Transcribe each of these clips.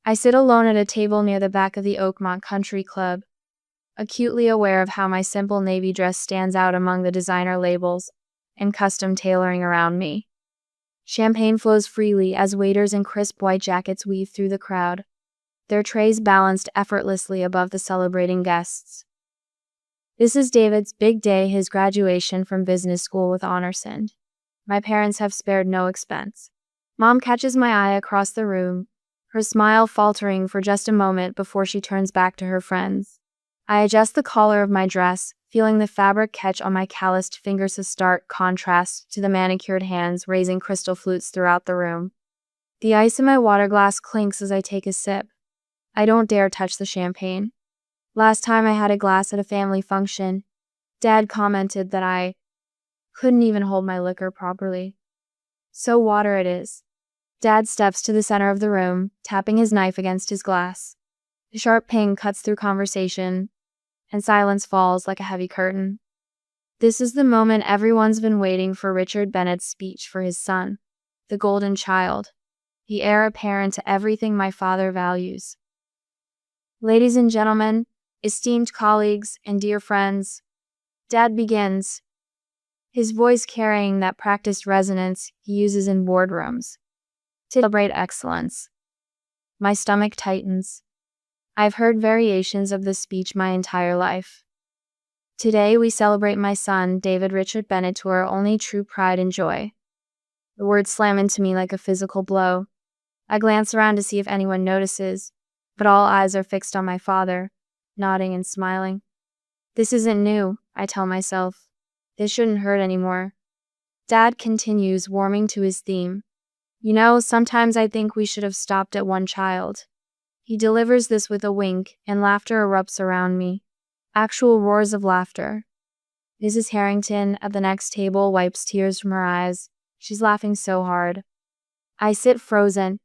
I sit alone at a table near the back of the Oakmont Country Club, acutely aware of how my simple navy dress stands out among the designer labels and custom tailoring around me. Champagne flows freely as waiters in crisp white jackets weave through the crowd, their trays balanced effortlessly above the celebrating guests. This is David's big day, his graduation from business school with honors. My parents have spared no expense. Mom catches my eye across the room, her smile faltering for just a moment before she turns back to her friends. I adjust the collar of my dress, feeling the fabric catch on my calloused fingers, a stark contrast to the manicured hands raising crystal flutes throughout the room. The ice in my water glass clinks as I take a sip. I don't dare touch the champagne. Last time I had a glass at a family function, Dad commented that I couldn't even hold my liquor properly. So water it is. Dad steps to the center of the room, tapping his knife against his glass. The sharp ping cuts through conversation, and silence falls like a heavy curtain. This is the moment everyone's been waiting for. Richard Bennett's speech for his son, the golden child, the heir apparent to everything my father values. Ladies and gentlemen, esteemed colleagues and dear friends, Dad begins, his voice carrying that practiced resonance he uses in boardrooms to celebrate excellence. My stomach tightens. I've heard variations of this speech my entire life. Today we celebrate my son, David Richard Bennett, to our only true pride and joy. The words slam into me like a physical blow. I glance around to see if anyone notices, but all eyes are fixed on my father, nodding and smiling. This isn't new, I tell myself. This shouldn't hurt anymore. Dad continues, warming to his theme. You know, sometimes I think we should have stopped at one child. He delivers this with a wink, and laughter erupts around me. Actual roars of laughter. Mrs. Harrington, at the next table, wipes tears from her eyes. She's laughing so hard. I sit frozen,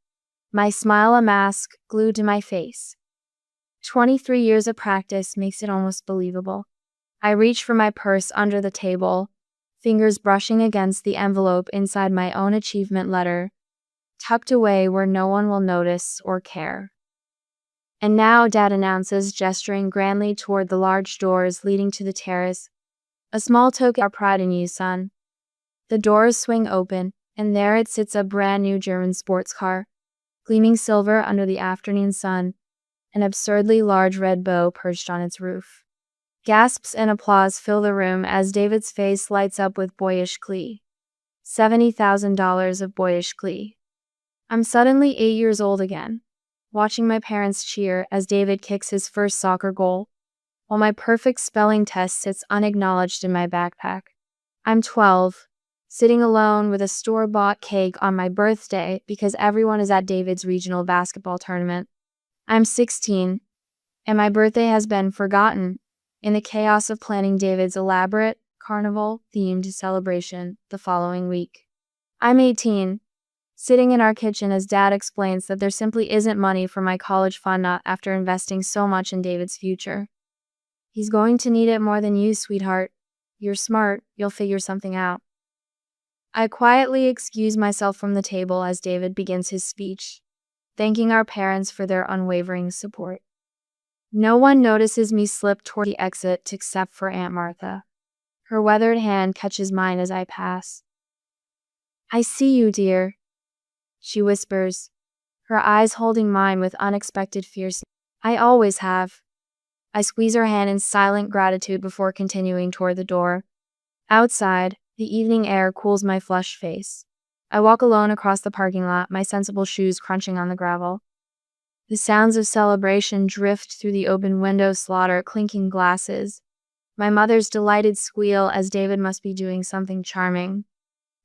my smile a mask glued to my face. 23 years of practice makes it almost believable. I reach for my purse under the table, fingers brushing against the envelope inside my own achievement letter, tucked away where no one will notice or care. And now, Dad announces, gesturing grandly toward the large doors leading to the terrace. A small token of our pride in you, son. The doors swing open, and there it sits, a brand new German sports car, gleaming silver under the afternoon sun, an absurdly large red bow perched on its roof. Gasps and applause fill the room as David's face lights up with boyish glee. $70,000 of boyish glee. I'm suddenly 8 years old again, watching my parents cheer as David kicks his first soccer goal, while my perfect spelling test sits unacknowledged in my backpack. I'm 12, sitting alone with a store-bought cake on my birthday because everyone is at David's regional basketball tournament. I'm 16, and my birthday has been forgotten in the chaos of planning David's elaborate, carnival-themed celebration the following week. I'm 18, sitting in our kitchen as Dad explains that there simply isn't money for my college fund after investing so much in David's future. He's going to need it more than you, sweetheart. You're smart, you'll figure something out. I quietly excuse myself from the table as David begins his speech, thanking our parents for their unwavering support. No one notices me slip toward the exit except for Aunt Martha. Her weathered hand catches mine as I pass. I see you, dear, she whispers, her eyes holding mine with unexpected fierceness. I always have. I squeeze her hand in silent gratitude before continuing toward the door. Outside, the evening air cools my flushed face. I walk alone across the parking lot, my sensible shoes crunching on the gravel. The sounds of celebration drift through the open window, slaughter, clinking glasses. My mother's delighted squeal as David must be doing something charming.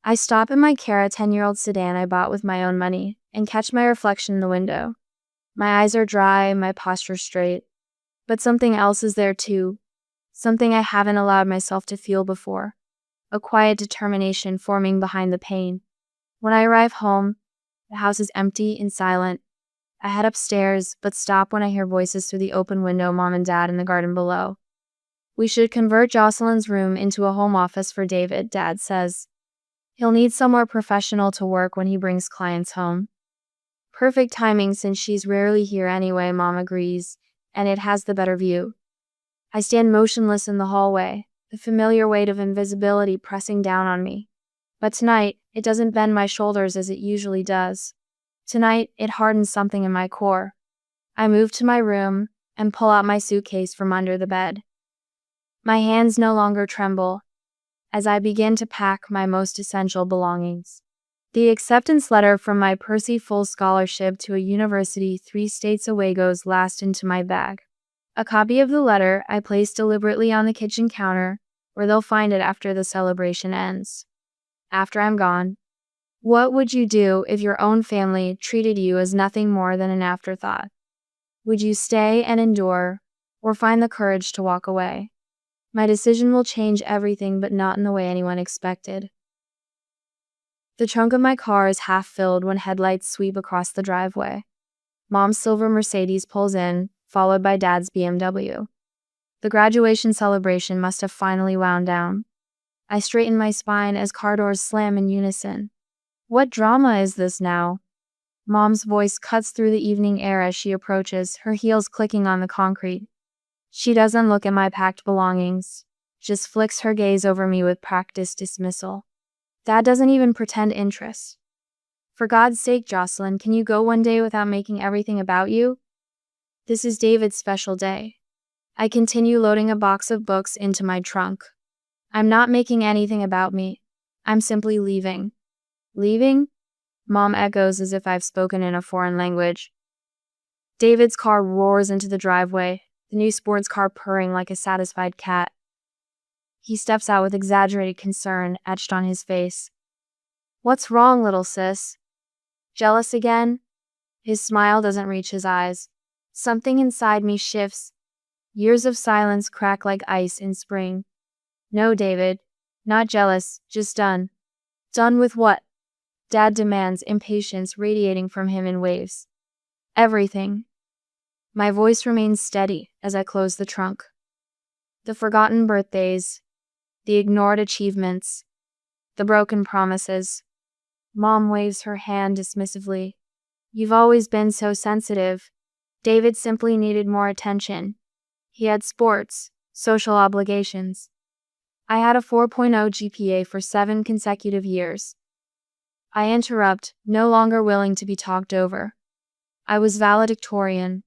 I stop in my Cara 10-year-old sedan I bought with my own money and catch my reflection in the window. My eyes are dry, my posture straight. But something else is there too. Something I haven't allowed myself to feel before. A quiet determination forming behind the pain. When I arrive home, the house is empty and silent. I head upstairs, but stop when I hear voices through the open window, Mom and Dad in the garden below. We should convert Jocelyn's room into a home office for David, Dad says. He'll need somewhere professional to work when he brings clients home. Perfect timing since she's rarely here anyway, Mom agrees, and it has the better view. I stand motionless in the hallway, the familiar weight of invisibility pressing down on me. But tonight, it doesn't bend my shoulders as it usually does. Tonight, it hardens something in my core. I move to my room and pull out my suitcase from under the bed. My hands no longer tremble as I begin to pack my most essential belongings. The acceptance letter from my Percy full scholarship to a university 3 states away goes last into my bag. A copy of the letter I place deliberately on the kitchen counter, where they'll find it after the celebration ends. After I'm gone, what would you do if your own family treated you as nothing more than an afterthought? Would you stay and endure, or find the courage to walk away? My decision will change everything, but not in the way anyone expected. The trunk of my car is half filled when headlights sweep across the driveway. Mom's silver Mercedes pulls in, followed by Dad's BMW. The graduation celebration must have finally wound down. I straighten my spine as car doors slam in unison. What drama is this now? Mom's voice cuts through the evening air as she approaches, her heels clicking on the concrete. She doesn't look at my packed belongings, just flicks her gaze over me with practiced dismissal. Dad doesn't even pretend interest. For God's sake, Jocelyn, can you go one day without making everything about you? This is David's special day. I continue loading a box of books into my trunk. I'm not making anything about me. I'm simply leaving. Leaving? Mom echoes as if I've spoken in a foreign language. David's car roars into the driveway, the new sports car purring like a satisfied cat. He steps out with exaggerated concern etched on his face. What's wrong, little sis? Jealous again? His smile doesn't reach his eyes. Something inside me shifts. Years of silence crack like ice in spring. No, David. Not jealous, just done. Done with what? Dad demands, impatience radiating from him in waves. Everything. My voice remains steady as I close the trunk. The forgotten birthdays, the ignored achievements, the broken promises. Mom waves her hand dismissively. You've always been so sensitive. David simply needed more attention. He had sports, social obligations. I had a 4.0 GPA for 7 consecutive years. I interrupt, no longer willing to be talked over. I was valedictorian.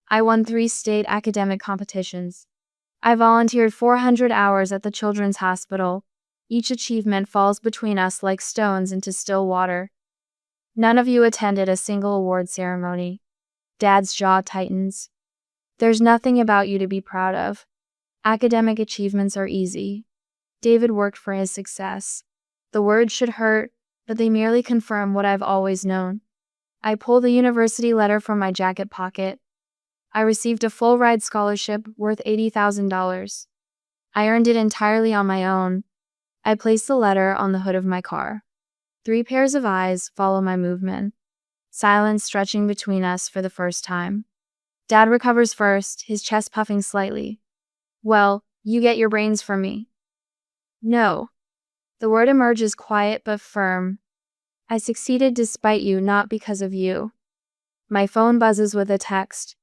I won 3 state academic competitions. I volunteered 400 hours at the Children's Hospital. Each achievement falls between us like stones into still water. None of you attended a single award ceremony. Dad's jaw tightens. There's nothing about you to be proud of. Academic achievements are easy. David worked for his success. The words should hurt, but they merely confirm what I've always known. I pull the university letter from my jacket pocket. I received a full-ride scholarship worth $80,000. I earned it entirely on my own. I place the letter on the hood of my car. 3 pairs of eyes follow my movement. Silence stretching between us for the first time. Dad recovers first, his chest puffing slightly. Well, you get your brains from me. No. The word emerges quiet but firm. I succeeded despite you, not because of you. My phone buzzes with a text.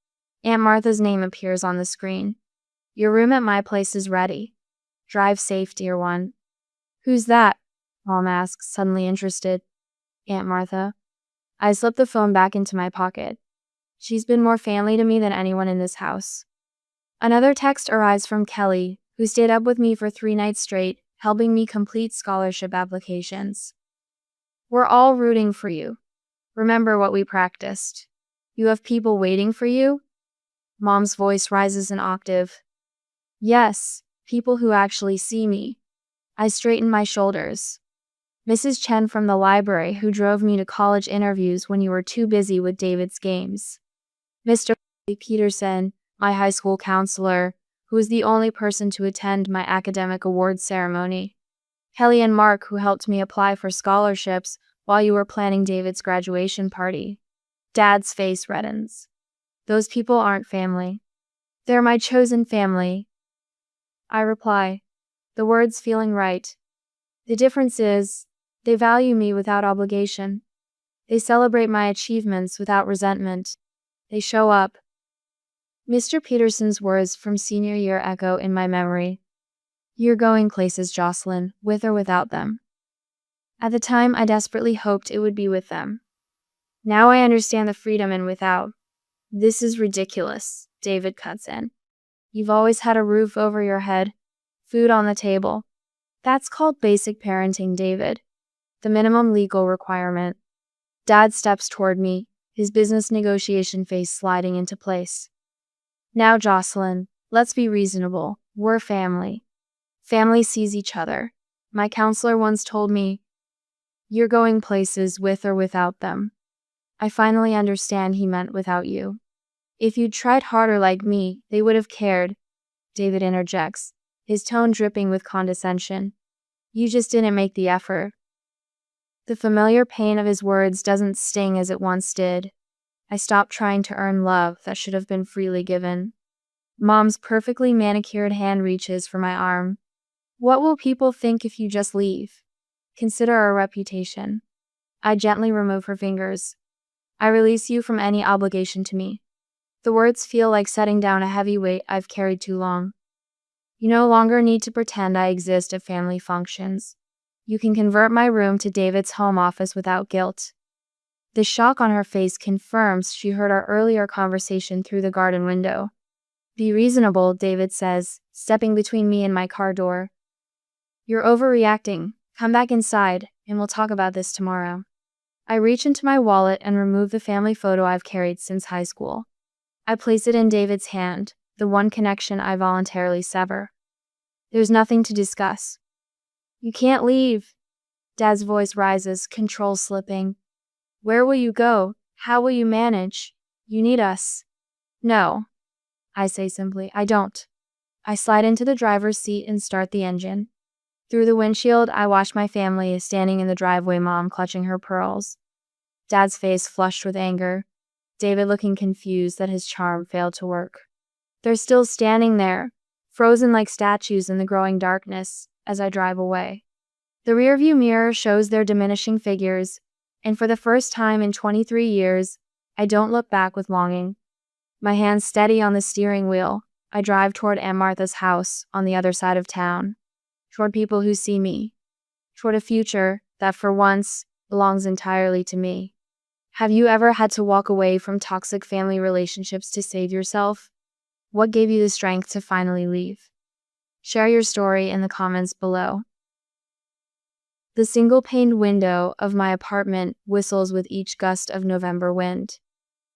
Aunt Martha's name appears on the screen. Your room at my place is ready. Drive safe, dear one. Who's that? Mom asks, suddenly interested. Aunt Martha. I slip the phone back into my pocket. She's been more family to me than anyone in this house. Another text arrives from Kelly, who stayed up with me for 3 nights straight, helping me complete scholarship applications. We're all rooting for you. Remember what we practiced. You have people waiting for you? Mom's voice rises an octave. Yes, people who actually see me. I straighten my shoulders. Mrs. Chen from the library who drove me to college interviews when you were too busy with David's games. Mr. Peterson, my high school counselor, who was the only person to attend my academic awards ceremony. Kelly and Mark, who helped me apply for scholarships while you were planning David's graduation party. Dad's face reddens. Those people aren't family. They're my chosen family. I reply, the words feeling right. The difference is, they value me without obligation. They celebrate my achievements without resentment. They show up. Mr. Peterson's words from senior year echo in my memory. You're going places, Jocelyn, with or without them. At the time, I desperately hoped it would be with them. Now I understand the freedom in without. This is ridiculous, David cuts in. You've always had a roof over your head, food on the table. That's called basic parenting, David. The minimum legal requirement. Dad steps toward me, his business negotiation face sliding into place. Now, Jocelyn, let's be reasonable. We're family. Family sees each other. My counselor once told me, you're going places with or without them. I finally understand he meant without you. If you'd tried harder like me, they would have cared, David interjects, his tone dripping with condescension. You just didn't make the effort. The familiar pain of his words doesn't sting as it once did. I stopped trying to earn love that should have been freely given. Mom's perfectly manicured hand reaches for my arm. What will people think if you just leave? Consider our reputation. I gently remove her fingers. I release you from any obligation to me. The words feel like setting down a heavy weight I've carried too long. You no longer need to pretend I exist at family functions. You can convert my room to David's home office without guilt. The shock on her face confirms she heard our earlier conversation through the garden window. Be reasonable, David says, stepping between me and my car door. You're overreacting. Come back inside, and we'll talk about this tomorrow. I reach into my wallet and remove the family photo I've carried since high school. I place it in David's hand, the one connection I voluntarily sever. There's nothing to discuss. You can't leave. Dad's voice rises, control slipping. Where will you go? How will you manage? You need us. No. I say simply, I don't. I slide into the driver's seat and start the engine. Through the windshield, I watch my family standing in the driveway, Mom clutching her pearls. Dad's face flushed with anger. David looking confused that his charm failed to work. They're still standing there, frozen like statues in the growing darkness, as I drive away. The rearview mirror shows their diminishing figures, and for the first time in 23 years, I don't look back with longing. My hands steady on the steering wheel, I drive toward Aunt Martha's house on the other side of town, toward people who see me, toward a future that for once belongs entirely to me. Have you ever had to walk away from toxic family relationships to save yourself? What gave you the strength to finally leave? Share your story in the comments below. The single-paned window of my apartment whistles with each gust of November wind.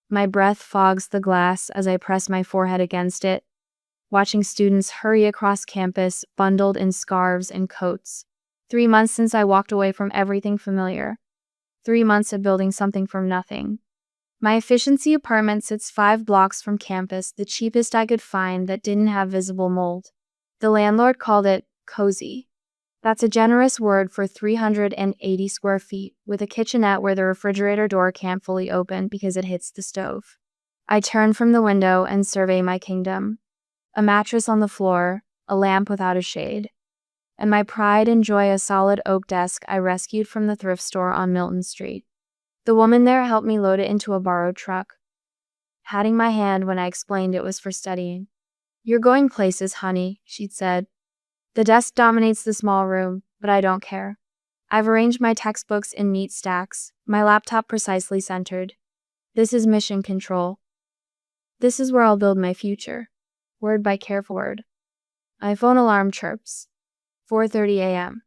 My breath fogs the glass as I press my forehead against it, watching students hurry across campus bundled in scarves and coats. 3 months since I walked away from everything familiar. 3 months of building something from nothing. My efficiency apartment sits 5 blocks from campus, the cheapest I could find that didn't have visible mold. The landlord called it cozy. That's a generous word for 380 square feet, with a kitchenette where the refrigerator door can't fully open because it hits the stove. I turn from the window and survey my kingdom. A mattress on the floor, a lamp without a shade. And my pride and joy, a solid oak desk I rescued from the thrift store on Milton Street. The woman there helped me load it into a borrowed truck, patting my hand when I explained it was for studying. You're going places, honey, she'd said. The desk dominates the small room, but I don't care. I've arranged my textbooks in neat stacks, my laptop precisely centered. This is mission control. This is where I'll build my future. Word by careful word. My phone alarm chirps. 4:30 a.m.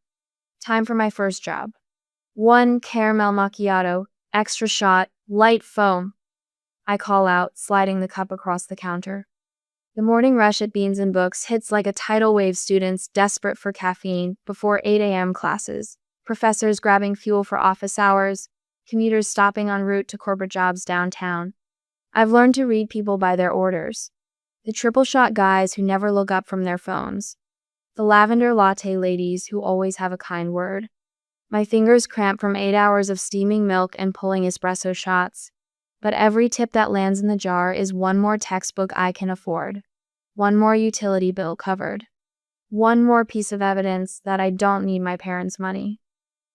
Time for my first job. 1 caramel macchiato, extra shot, light foam. I call out, sliding the cup across the counter. The morning rush at Beans and Books hits like a tidal wave, students desperate for caffeine before 8 a.m. classes, professors grabbing fuel for office hours, commuters stopping en route to corporate jobs downtown. I've learned to read people by their orders. The triple shot guys who never look up from their phones. The lavender latte ladies who always have a kind word. My fingers cramp from 8 hours of steaming milk and pulling espresso shots. But every tip that lands in the jar is one more textbook I can afford. One more utility bill covered. One more piece of evidence that I don't need my parents' money.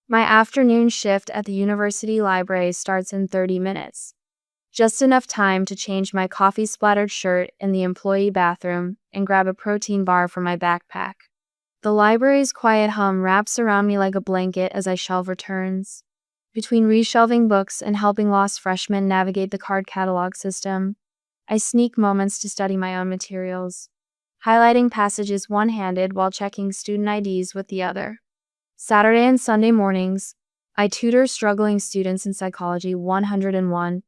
My afternoon shift at the university library starts in 30 minutes. Just enough time to change my coffee-splattered shirt in the employee bathroom and grab a protein bar from my backpack. The library's quiet hum wraps around me like a blanket as I shelve returns. Between reshelving books and helping lost freshmen navigate the card catalog system, I sneak moments to study my own materials, highlighting passages one-handed while checking student IDs with the other. Saturday and Sunday mornings, I tutor struggling students in psychology 101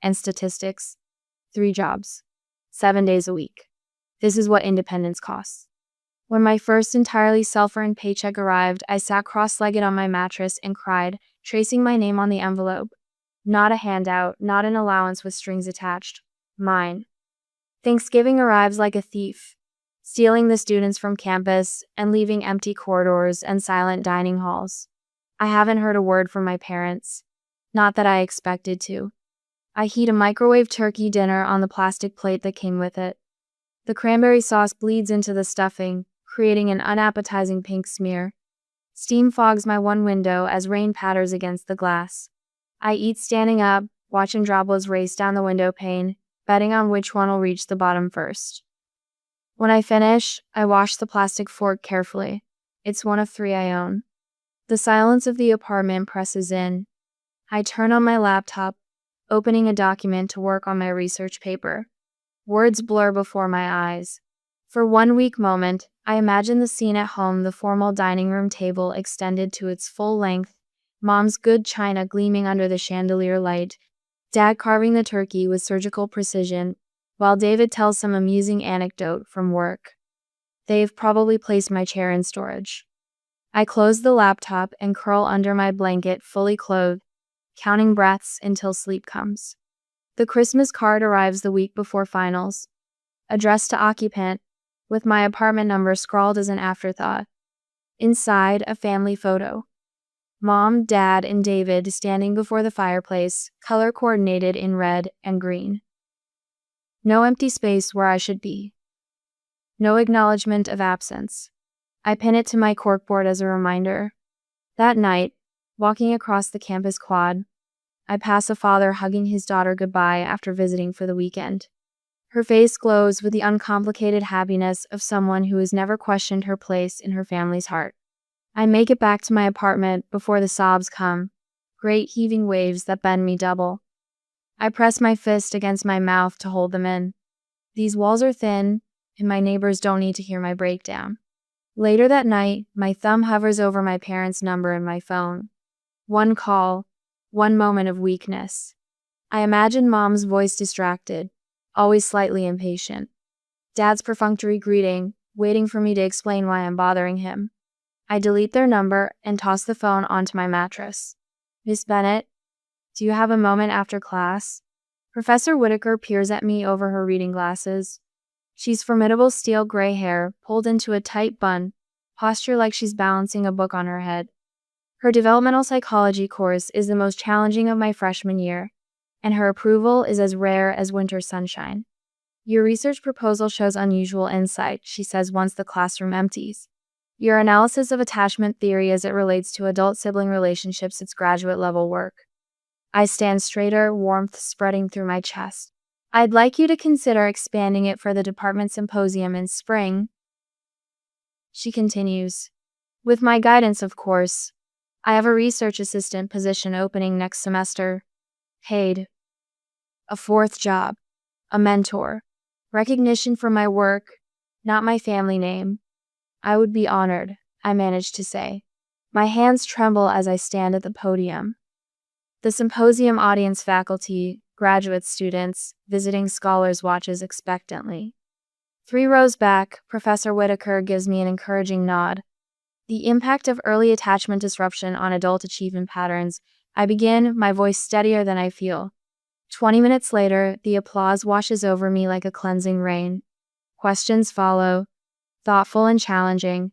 and statistics, 3 jobs, 7 days a week. This is what independence costs. When my first entirely self-earned paycheck arrived, I sat cross-legged on my mattress and cried, tracing my name on the envelope. Not a handout, not an allowance with strings attached. Mine. Thanksgiving arrives like a thief, stealing the students from campus and leaving empty corridors and silent dining halls. I haven't heard a word from my parents. Not that I expected to. I heat a microwave turkey dinner on the plastic plate that came with it. The cranberry sauce bleeds into the stuffing, creating an unappetizing pink smear. Steam fogs my one window as rain patters against the glass. I eat standing up, watching droplets race down the window pane, betting on which one will reach the bottom first. When I finish, I wash the plastic fork carefully. It's one of 3 I own. The silence of the apartment presses in. I turn on my laptop, opening a document to work on my research paper. Words blur before my eyes. For one weak moment, I imagine the scene at home, the formal dining room table extended to its full length, Mom's good china gleaming under the chandelier light, Dad carving the turkey with surgical precision, while David tells some amusing anecdote from work. They've probably placed my chair in storage. I close the laptop and curl under my blanket, fully clothed, counting breaths until sleep comes. The Christmas card arrives the week before finals, addressed to occupant, with my apartment number scrawled as an afterthought. Inside, a family photo. Mom, Dad, and David standing before the fireplace, color coordinated in red and green. No empty space where I should be. No acknowledgement of absence. I pin it to my corkboard as a reminder. That night, walking across the campus quad, I pass a father hugging his daughter goodbye after visiting for the weekend. Her face glows with the uncomplicated happiness of someone who has never questioned her place in her family's heart. I make it back to my apartment before the sobs come, great heaving waves that bend me double. I press my fist against my mouth to hold them in. These walls are thin, and my neighbors don't need to hear my breakdown. Later that night, my thumb hovers over my parents' number in my phone. One call, one moment of weakness. I imagine Mom's voice distracted, always slightly impatient. Dad's perfunctory greeting, waiting for me to explain why I'm bothering him. I delete their number and toss the phone onto my mattress. Miss Bennett, do you have a moment after class? Professor Whitaker peers at me over her reading glasses. She's formidable steel gray hair, pulled into a tight bun, posture like she's balancing a book on her head. Her developmental psychology course is the most challenging of my freshman year, and her approval is as rare as winter sunshine. Your research proposal shows unusual insight, she says once the classroom empties. Your analysis of attachment theory as it relates to adult-sibling relationships is graduate-level work. I stand straighter, warmth spreading through my chest. I'd like you to consider expanding it for the department symposium in spring. She continues. With my guidance, of course. I have a research assistant position opening next semester. Paid. A 4th job. A mentor. Recognition for my work, not my family name. I would be honored, I managed to say. My hands tremble as I stand at the podium. The symposium audience faculty, graduate students, visiting scholars watches expectantly. 3 rows back, Professor Whitaker gives me an encouraging nod. The impact of early attachment disruption on adult achievement patterns. I begin, my voice steadier than I feel. 20 minutes later, the applause washes over me like a cleansing rain. Questions follow, thoughtful and challenging.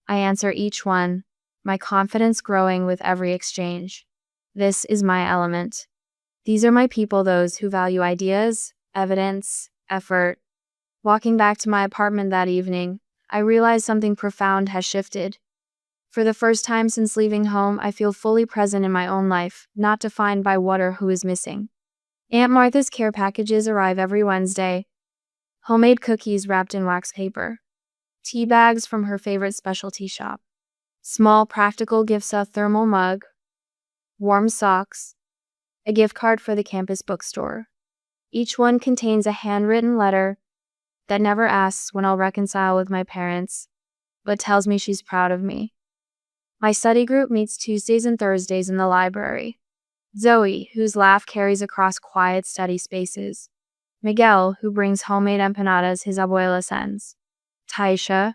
I answer each one, my confidence growing with every exchange. This is my element. These are my people, those who value ideas, evidence, effort. Walking back to my apartment that evening, I realize something profound has shifted. For the first time since leaving home, I feel fully present in my own life, not defined by what or who is missing. Aunt Martha's care packages arrive every Wednesday. Homemade cookies wrapped in wax paper. Tea bags from her favorite specialty shop. Small practical gifts, a thermal mug. Warm socks. A gift card for the campus bookstore. Each one contains a handwritten letter that never asks when I'll reconcile with my parents, but tells me she's proud of me. My study group meets Tuesdays and Thursdays in the library. Zoe, whose laugh carries across quiet study spaces. Miguel, who brings homemade empanadas his abuela sends. Taisha,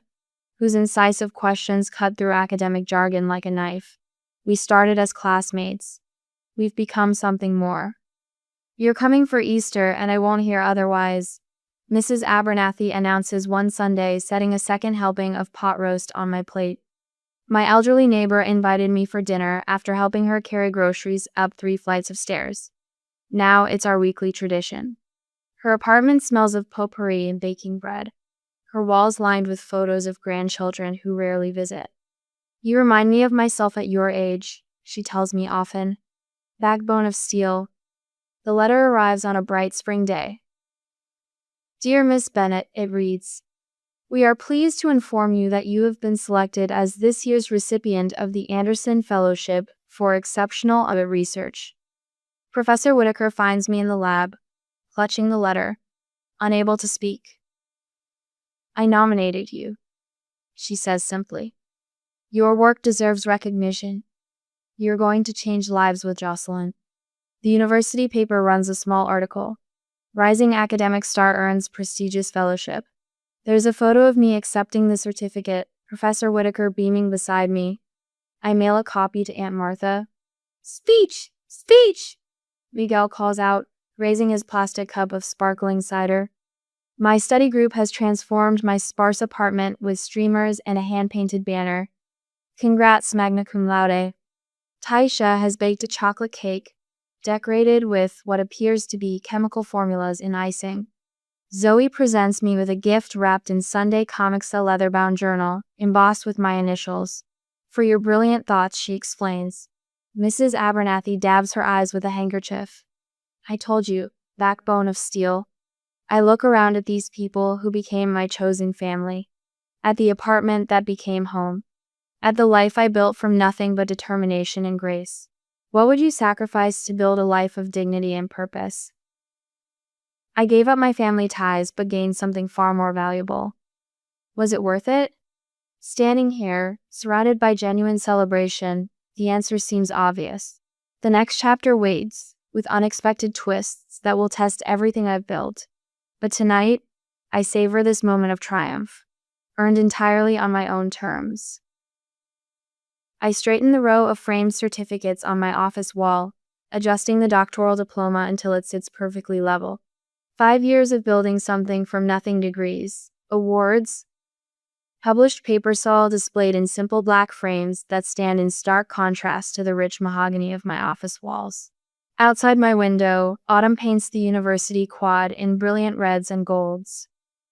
whose incisive questions cut through academic jargon like a knife. We started as classmates. We've become something more. You're coming for Easter, and I won't hear otherwise. Mrs. Abernathy announces one Sunday, setting a second helping of pot roast on my plate. My elderly neighbor invited me for dinner after helping her carry groceries up 3 flights of stairs. Now it's our weekly tradition. Her apartment smells of potpourri and baking bread. Her walls lined with photos of grandchildren who rarely visit. You remind me of myself at your age, she tells me often. Backbone of steel. The letter arrives on a bright spring day. Dear Miss Bennett, it reads, we are pleased to inform you that you have been selected as this year's recipient of the Anderson Fellowship for Exceptional Audit Research. Professor Whitaker finds me in the lab, clutching the letter, unable to speak. I nominated you, she says simply. Your work deserves recognition. You're going to change lives with Jocelyn. The university paper runs a small article. Rising academic star earns prestigious fellowship. There's a photo of me accepting the certificate, Professor Whitaker beaming beside me. I mail a copy to Aunt Martha. Speech! Speech! Miguel calls out, raising his plastic cup of sparkling cider. My study group has transformed my sparse apartment with streamers and a hand-painted banner. Congrats, magna cum laude. Taisha has baked a chocolate cake, decorated with what appears to be chemical formulas in icing. Zoe presents me with a gift wrapped in Sunday Comics, a leather-bound journal, embossed with my initials. For your brilliant thoughts, she explains. Mrs. Abernathy dabs her eyes with a handkerchief. I told you, backbone of steel. I look around at these people who became my chosen family. At the apartment that became home. At the life I built from nothing but determination and grace. What would you sacrifice to build a life of dignity and purpose? I gave up my family ties but gained something far more valuable. Was it worth it? Standing here, surrounded by genuine celebration, the answer seems obvious. The next chapter waits, with unexpected twists that will test everything I've built. But tonight, I savor this moment of triumph, earned entirely on my own terms. I straighten the row of framed certificates on my office wall, adjusting the doctoral diploma until it sits perfectly level. 5 years of building something from nothing, degrees, awards, published papers all displayed in simple black frames that stand in stark contrast to the rich mahogany of my office walls. Outside my window, autumn paints the university quad in brilliant reds and golds.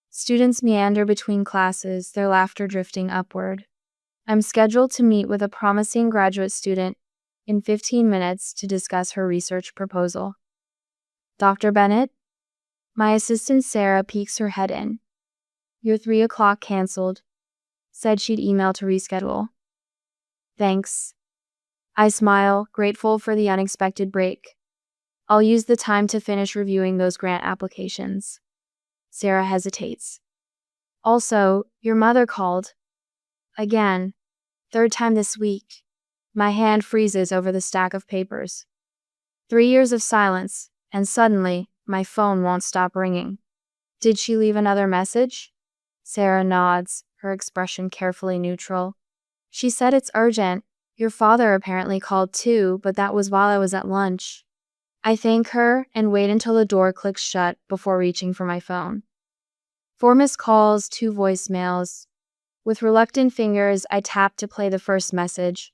Students meander between classes, their laughter drifting upward. I'm scheduled to meet with a promising graduate student in 15 minutes to discuss her research proposal. Dr. Bennett? My assistant Sarah peeks her head in. Your 3 o'clock canceled. Said she'd email to reschedule. Thanks. I smile, grateful for the unexpected break. I'll use the time to finish reviewing those grant applications. Sarah hesitates. Also, your mother called. Again. 3rd time this week. My hand freezes over the stack of papers. 3 years of silence, and suddenly, my phone won't stop ringing. Did she leave another message? Sarah nods, her expression carefully neutral. She said it's urgent. Your father apparently called too, but that was while I was at lunch. I thank her and wait until the door clicks shut before reaching for my phone. 4 missed calls, 2 voicemails. With reluctant fingers, I tap to play the first message.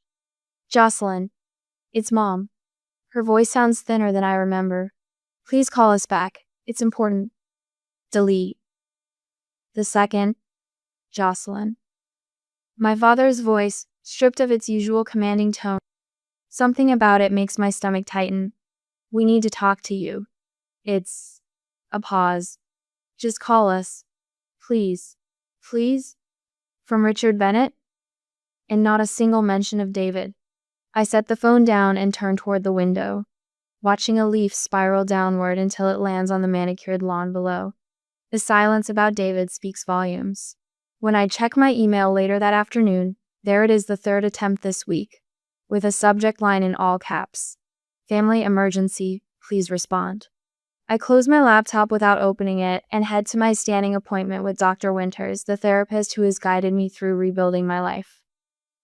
Jocelyn. It's Mom. Her voice sounds thinner than I remember. Please call us back. It's important. Delete. The second. Jocelyn. My father's voice, stripped of its usual commanding tone. Something about it makes my stomach tighten. We need to talk to you. It's a pause. Just call us. Please. Please? From Richard Bennett? And not a single mention of David. I set the phone down and turned toward the window, watching a leaf spiral downward until it lands on the manicured lawn below. The silence about David speaks volumes. When I check my email later that afternoon, there it is, the third attempt this week, with a subject line in all caps. Family emergency, please respond. I close my laptop without opening it and head to my standing appointment with Dr. Winters, the therapist who has guided me through rebuilding my life.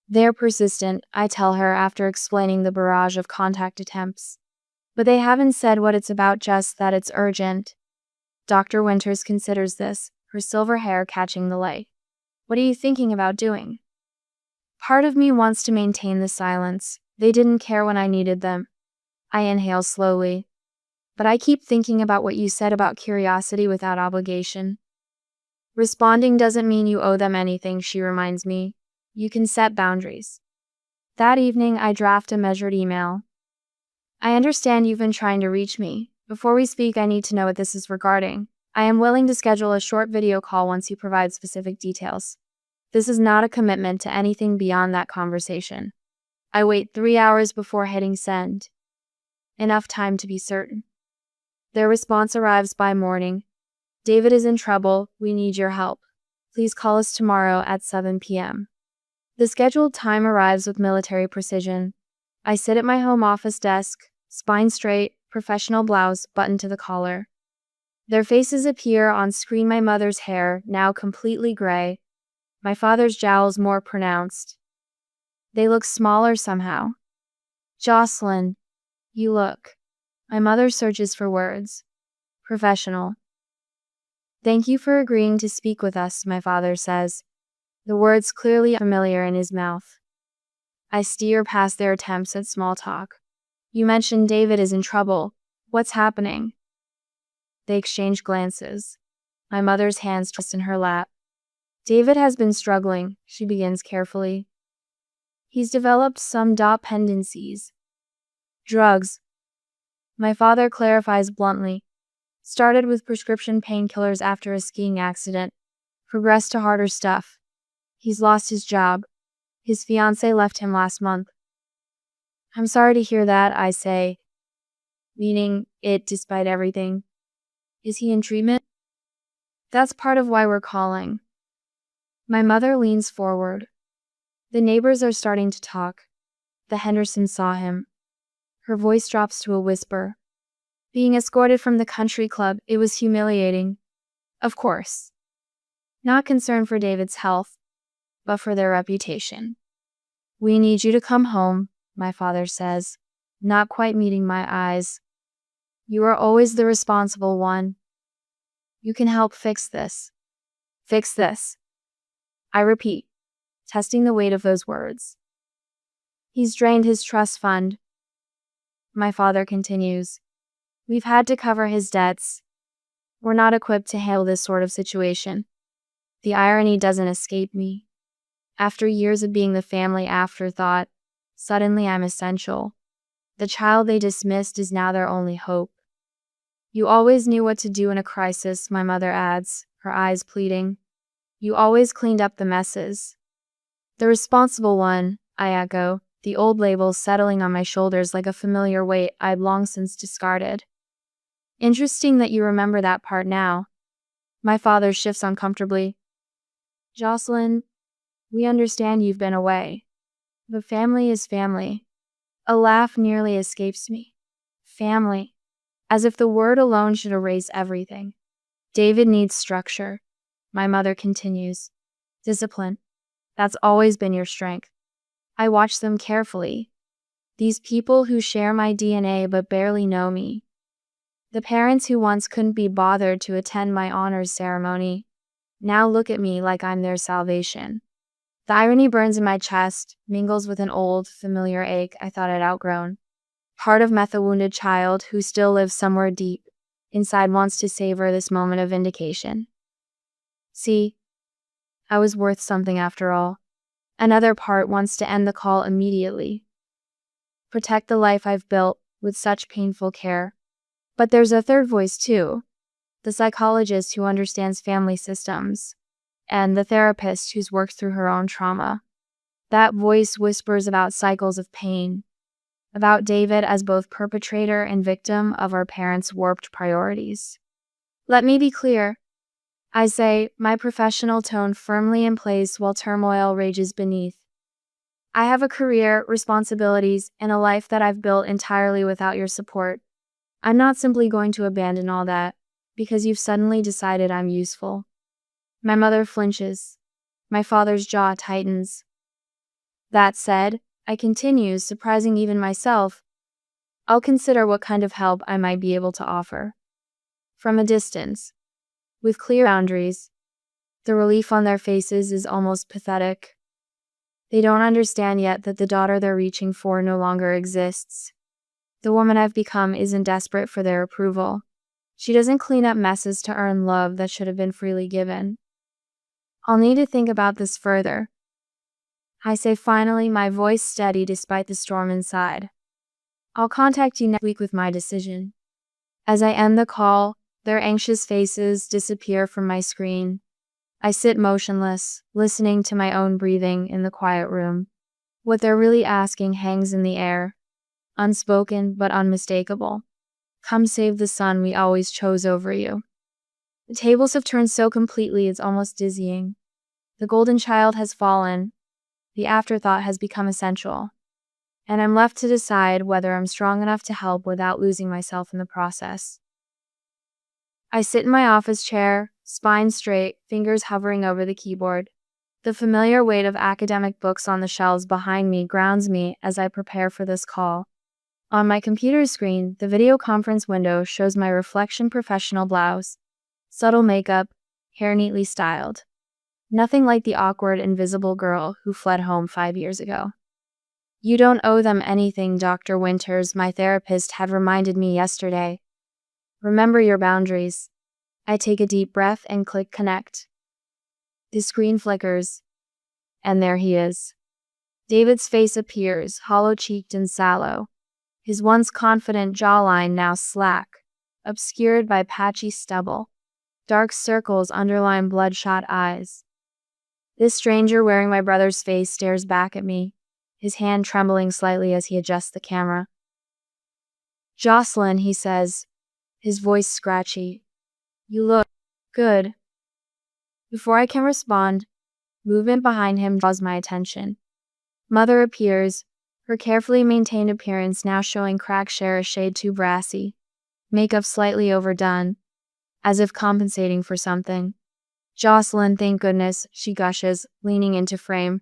They're persistent, I tell her after explaining the barrage of contact attempts. But they haven't said what it's about, just that it's urgent. Dr. Winters considers this, her silver hair catching the light. What are you thinking about doing? Part of me wants to maintain the silence. They didn't care when I needed them. I inhale slowly. But I keep thinking about what you said about curiosity without obligation. Responding doesn't mean you owe them anything, she reminds me. You can set boundaries. That evening, I draft a measured email. I understand you've been trying to reach me. Before we speak, I need to know what this is regarding. I am willing to schedule a short video call once you provide specific details. This is not a commitment to anything beyond that conversation. I wait 3 hours before hitting send. Enough time to be certain. Their response arrives by morning. David is in trouble. We need your help. Please call us tomorrow at 7 p.m. The scheduled time arrives with military precision. I sit at my home office desk, spine straight, professional blouse buttoned to the collar. Their faces appear on screen, my mother's hair, now completely gray, my father's jowls more pronounced. They look smaller somehow. Jocelyn, you look. My mother searches for words. Professional. Thank you for agreeing to speak with us, my father says, the words clearly familiar in his mouth. I steer past their attempts at small talk. You mentioned David is in trouble. What's happening? They exchange glances. My mother's hands twist in her lap. David has been struggling, she begins carefully. He's developed some dependencies. Drugs. My father clarifies bluntly. Started with prescription painkillers after a skiing accident. Progressed to harder stuff. He's lost his job. His fiancée left him last month. I'm sorry to hear that, I say. Meaning it despite everything. Is he in treatment? That's part of why we're calling. My mother leans forward. The neighbors are starting to talk. The Hendersons saw him. Her voice drops to a whisper. Being escorted from the country club, it was humiliating. Of course. Not concerned for David's health, but for their reputation. We need you to come home, my father says, not quite meeting my eyes. You are always the responsible one. You can help fix this. Fix this. I repeat, testing the weight of those words. He's drained his trust fund. My father continues. We've had to cover his debts. We're not equipped to handle this sort of situation. The irony doesn't escape me. After years of being the family afterthought, suddenly I'm essential. The child they dismissed is now their only hope. You always knew what to do in a crisis, my mother adds, her eyes pleading. You always cleaned up the messes. The responsible one, I echo, the old label settling on my shoulders like a familiar weight I'd long since discarded. Interesting that you remember that part now. My father shifts uncomfortably. Jocelyn, we understand you've been away. But family is family. A laugh nearly escapes me. Family. As if the word alone should erase everything. David needs structure. My mother continues. Discipline. That's always been your strength. I watch them carefully. These people who share my DNA but barely know me. The parents who once couldn't be bothered to attend my honors ceremony now look at me like I'm their salvation. The irony burns in my chest, mingles with an old, familiar ache I thought I'd outgrown. Part of me, a wounded child who still lives somewhere deep inside, wants to savor this moment of vindication. See, I was worth something after all. Another part wants to end the call immediately. Protect the life I've built with such painful care. But there's a third voice too. The psychologist who understands family systems, and the therapist who's worked through her own trauma. That voice whispers about cycles of pain, about David as both perpetrator and victim of our parents' warped priorities. Let me be clear. I say, my professional tone firmly in place while turmoil rages beneath. I have a career, responsibilities, and a life that I've built entirely without your support. I'm not simply going to abandon all that because you've suddenly decided I'm useful. My mother flinches. My father's jaw tightens. That said, I continue, surprising even myself. I'll consider what kind of help I might be able to offer. From a distance, with clear boundaries, the relief on their faces is almost pathetic. They don't understand yet that the daughter they're reaching for no longer exists. The woman I've become isn't desperate for their approval. She doesn't clean up messes to earn love that should have been freely given. I'll need to think about this further. I say finally, my voice steady despite the storm inside. I'll contact you next week with my decision. As I end the call, their anxious faces disappear from my screen. I sit motionless, listening to my own breathing in the quiet room. What they're really asking hangs in the air, unspoken but unmistakable. Come save the son we always chose over you. The tables have turned so completely it's almost dizzying. The golden child has fallen. The afterthought has become essential. And I'm left to decide whether I'm strong enough to help without losing myself in the process. I sit in my office chair, spine straight, fingers hovering over the keyboard. The familiar weight of academic books on the shelves behind me grounds me as I prepare for this call. On my computer screen, the video conference window shows my reflection professional blouse, subtle makeup, hair neatly styled. Nothing like the awkward, invisible girl who fled home 5 years ago. You don't owe them anything, Dr. Winters, my therapist had reminded me yesterday. Remember your boundaries. I take a deep breath and click connect. The screen flickers, and there he is. David's face appears, hollow-cheeked and sallow, his once confident jawline now slack, obscured by patchy stubble. Dark circles underline bloodshot eyes. This stranger wearing my brother's face stares back at me, his hand trembling slightly as he adjusts the camera. "Jocelyn," he says, his voice scratchy. "You look good." Before I can respond, movement behind him draws my attention. Mother appears, her carefully maintained appearance now showing cracks a shade too brassy, makeup slightly overdone, as if compensating for something. "Jocelyn, thank goodness," she gushes, leaning into frame.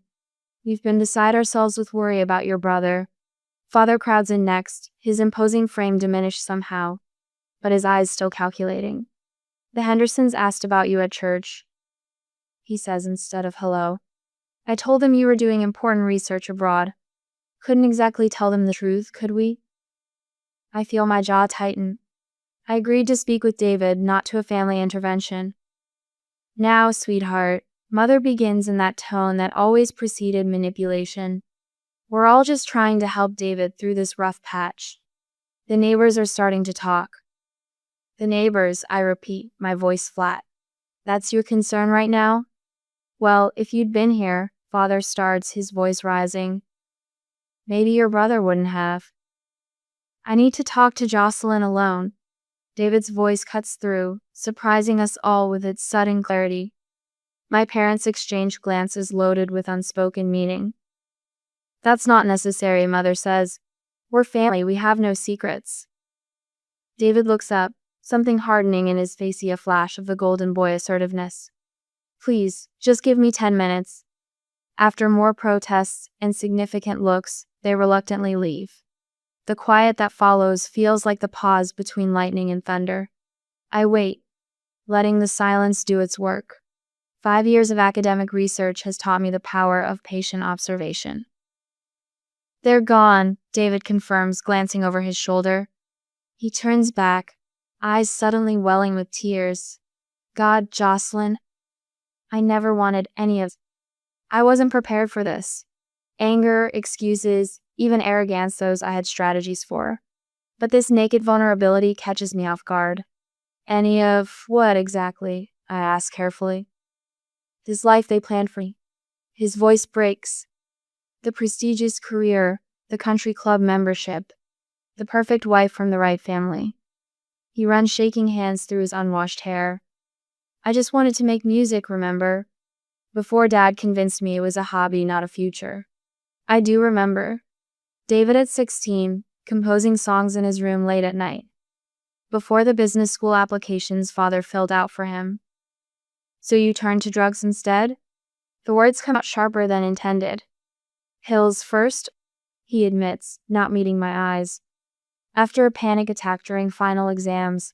"We've been beside ourselves with worry about your brother." Father crowds in next, his imposing frame diminished somehow, but his eyes still calculating. "The Hendersons asked about you at church," he says instead of hello. "I told them you were doing important research abroad. Couldn't exactly tell them the truth, could we?" I feel my jaw tighten. I agreed to speak with David, not to a family intervention. "Now, sweetheart," Mother begins in that tone that always preceded manipulation. "We're all just trying to help David through this rough patch. The neighbors are starting to talk." "The neighbors," I repeat, my voice flat. "That's your concern right now?" "Well, if you'd been here," Father starts, his voice rising. "Maybe your brother wouldn't have." "I need to talk to Jocelyn alone." David's voice cuts through, surprising us all with its sudden clarity. My parents exchange glances loaded with unspoken meaning. "That's not necessary," Mother says. "We're family, we have no secrets." David looks up, something hardening in his face, a flash of the golden boy assertiveness. "Please, just give me 10 minutes. After more protests and significant looks, they reluctantly leave. The quiet that follows feels like the pause between lightning and thunder. I wait, letting the silence do its work. 5 years of academic research has taught me the power of patient observation. "They're gone," David confirms, glancing over his shoulder. He turns back, eyes suddenly welling with tears. "God, Jocelyn, I never wanted any of..." I wasn't prepared for this. Anger, excuses, even arrogance, those I had strategies for. But this naked vulnerability catches me off guard. Any of what exactly? I ask carefully. This life they planned for me. His voice breaks. The prestigious career, the country club membership, the perfect wife from the right family. He runs shaking hands through his unwashed hair. I just wanted to make music, remember? Before Dad convinced me it was a hobby, not a future. I do remember. David at 16, composing songs in his room late at night. Before the business school applications Father filled out for him. So you turned to drugs instead? The words come out sharper than intended. Pills first, he admits, not meeting my eyes. After a panic attack during final exams.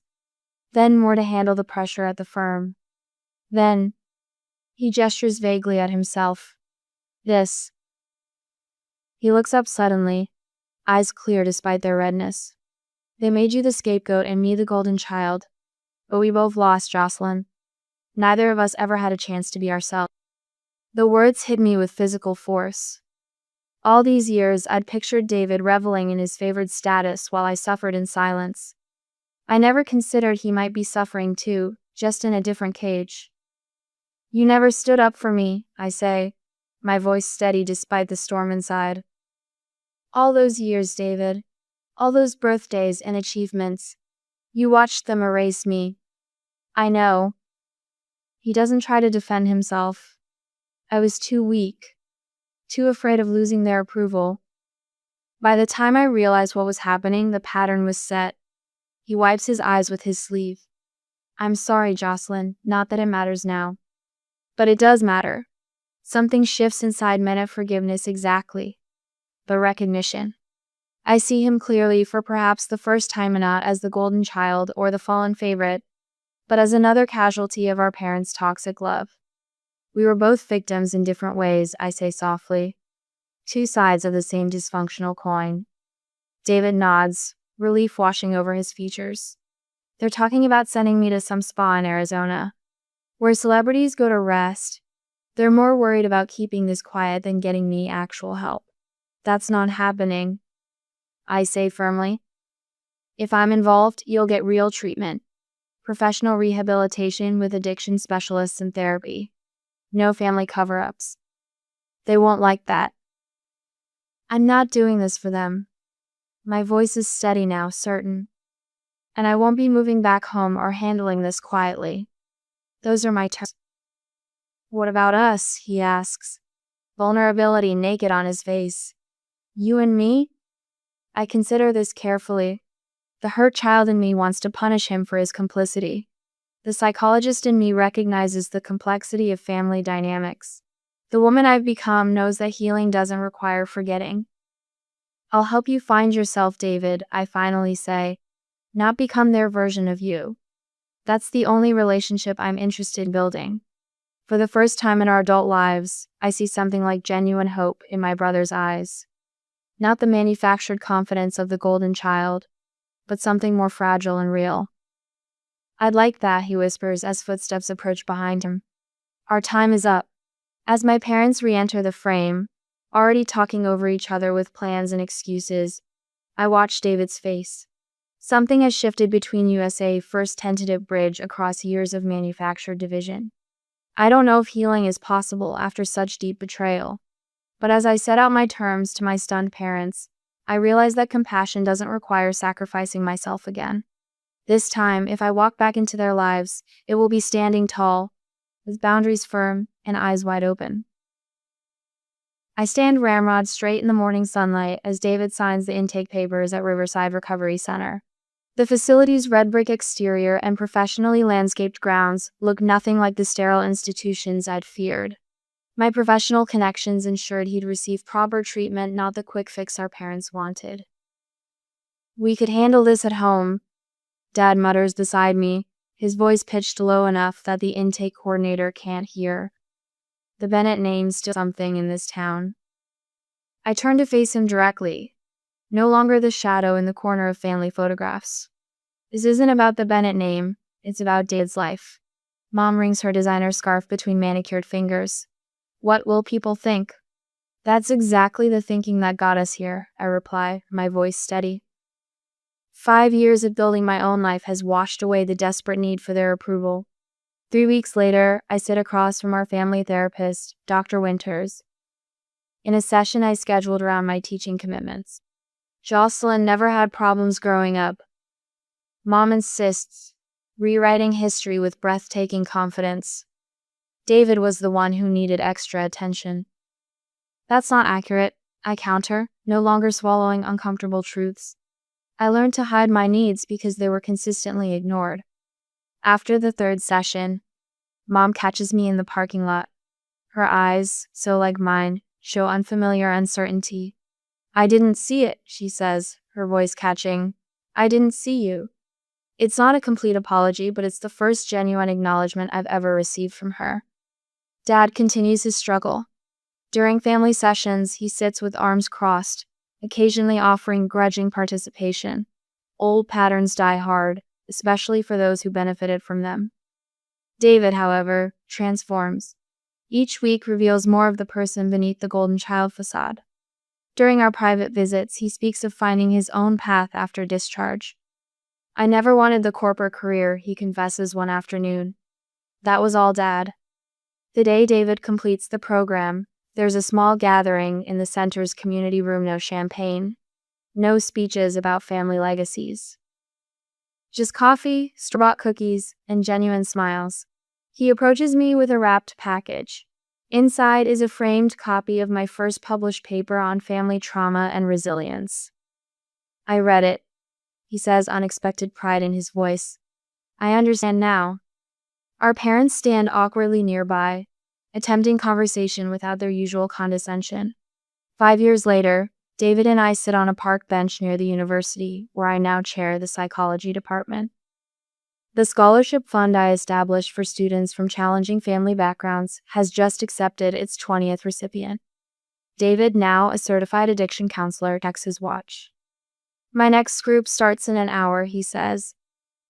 Then more to handle the pressure at the firm. Then, he gestures vaguely at himself. This. He looks up suddenly, eyes clear despite their redness. They made you the scapegoat and me the golden child. But we both lost, Jocelyn. Neither of us ever had a chance to be ourselves. The words hit me with physical force. All these years, I'd pictured David reveling in his favored status while I suffered in silence. I never considered he might be suffering too, just in a different cage. You never stood up for me, I say, my voice steady despite the storm inside. All those years, David. All those birthdays and achievements. You watched them erase me. I know. He doesn't try to defend himself. I was too weak. Too afraid of losing their approval. By the time I realized what was happening, the pattern was set. He wipes his eyes with his sleeve. I'm sorry, Jocelyn, not that it matters now. But it does matter. Something shifts inside men of forgiveness exactly. The recognition. I see him clearly for perhaps the first time, not as the golden child or the fallen favorite, but as another casualty of our parents' toxic love. We were both victims in different ways, I say softly. Two sides of the same dysfunctional coin. David nods, relief washing over his features. They're talking about sending me to some spa in Arizona, where celebrities go to rest. They're more worried about keeping this quiet than getting me actual help. That's not happening, I say firmly. If I'm involved, you'll get real treatment. Professional rehabilitation with addiction specialists and therapy. No family cover-ups. They won't like that. I'm not doing this for them. My voice is steady now, certain. And I won't be moving back home or handling this quietly. Those are my terms. What about us? He asks, vulnerability naked on his face. You and me? I consider this carefully. The hurt child in me wants to punish him for his complicity. The psychologist in me recognizes the complexity of family dynamics. The woman I've become knows that healing doesn't require forgetting. I'll help you find yourself, David, I finally say. Not become their version of you. That's the only relationship I'm interested in building. For the first time in our adult lives, I see something like genuine hope in my brother's eyes. Not the manufactured confidence of the golden child, but something more fragile and real. I'd like that, he whispers as footsteps approach behind him. Our time is up. As my parents re-enter the frame, already talking over each other with plans and excuses, I watch David's face. Something has shifted between USA first tentative bridge across years of manufactured division. I don't know if healing is possible after such deep betrayal. But as I set out my terms to my stunned parents, I realize that compassion doesn't require sacrificing myself again. This time, if I walk back into their lives, it will be standing tall, with boundaries firm and eyes wide open. I stand ramrod straight in the morning sunlight as David signs the intake papers at Riverside Recovery Center. The facility's red brick exterior and professionally landscaped grounds look nothing like the sterile institutions I'd feared. My professional connections ensured he'd receive proper treatment, not the quick fix our parents wanted. We could handle this at home, Dad mutters beside me, his voice pitched low enough that the intake coordinator can't hear. The Bennett name's still something in this town. I turn to face him directly, no longer the shadow in the corner of family photographs. This isn't about the Bennett name, it's about David's life. Mom rings her designer scarf between manicured fingers. What will people think? That's exactly the thinking that got us here, I reply, my voice steady. 5 years of building my own life has washed away the desperate need for their approval. 3 weeks later, I sit across from our family therapist, Dr. Winters, in a session I scheduled around my teaching commitments. Jocelyn never had problems growing up. Mom insists, rewriting history with breathtaking confidence. David was the one who needed extra attention. That's not accurate, I counter, no longer swallowing uncomfortable truths. I learned to hide my needs because they were consistently ignored. After the third session, Mom catches me in the parking lot. Her eyes, so like mine, show unfamiliar uncertainty. I didn't see it, she says, her voice catching. I didn't see you. It's not a complete apology, but it's the first genuine acknowledgement I've ever received from her. Dad continues his struggle. During family sessions, he sits with arms crossed, occasionally offering grudging participation. Old patterns die hard, especially for those who benefited from them. David, however, transforms. Each week reveals more of the person beneath the golden child facade. During our private visits, he speaks of finding his own path after discharge. I never wanted the corporate career, he confesses one afternoon. That was all Dad. The day David completes the program, there's a small gathering in the center's community room, no champagne, no speeches about family legacies. Just coffee, store-bought cookies, and genuine smiles. He approaches me with a wrapped package. Inside is a framed copy of my first published paper on family trauma and resilience. I read it, he says, unexpected pride in his voice. I understand now. Our parents stand awkwardly nearby, attempting conversation without their usual condescension. 5 years later, David and I sit on a park bench near the university, where I now chair the psychology department. The scholarship fund I established for students from challenging family backgrounds has just accepted its 20th recipient. David, now a certified addiction counselor, checks his watch. My next group starts in an hour, he says,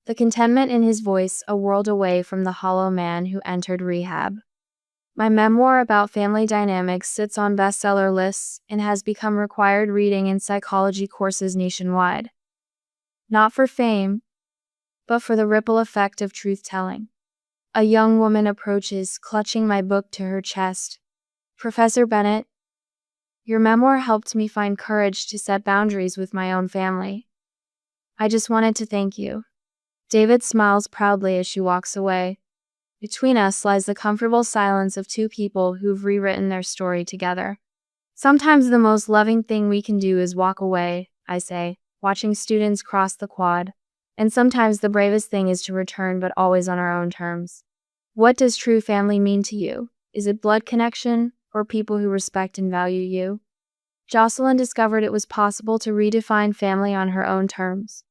the contentment in his voice a world away from the hollow man who entered rehab. My memoir about family dynamics sits on bestseller lists and has become required reading in psychology courses nationwide. Not for fame, but for the ripple effect of truth-telling. A young woman approaches, clutching my book to her chest. Professor Bennett, your memoir helped me find courage to set boundaries with my own family. I just wanted to thank you. David smiles proudly as she walks away. Between us lies the comfortable silence of two people who've rewritten their story together. Sometimes the most loving thing we can do is walk away, I say, watching students cross the quad. And sometimes the bravest thing is to return, but always on our own terms. What does true family mean to you? Is it blood connection, or people who respect and value you? Jocelyn discovered it was possible to redefine family on her own terms.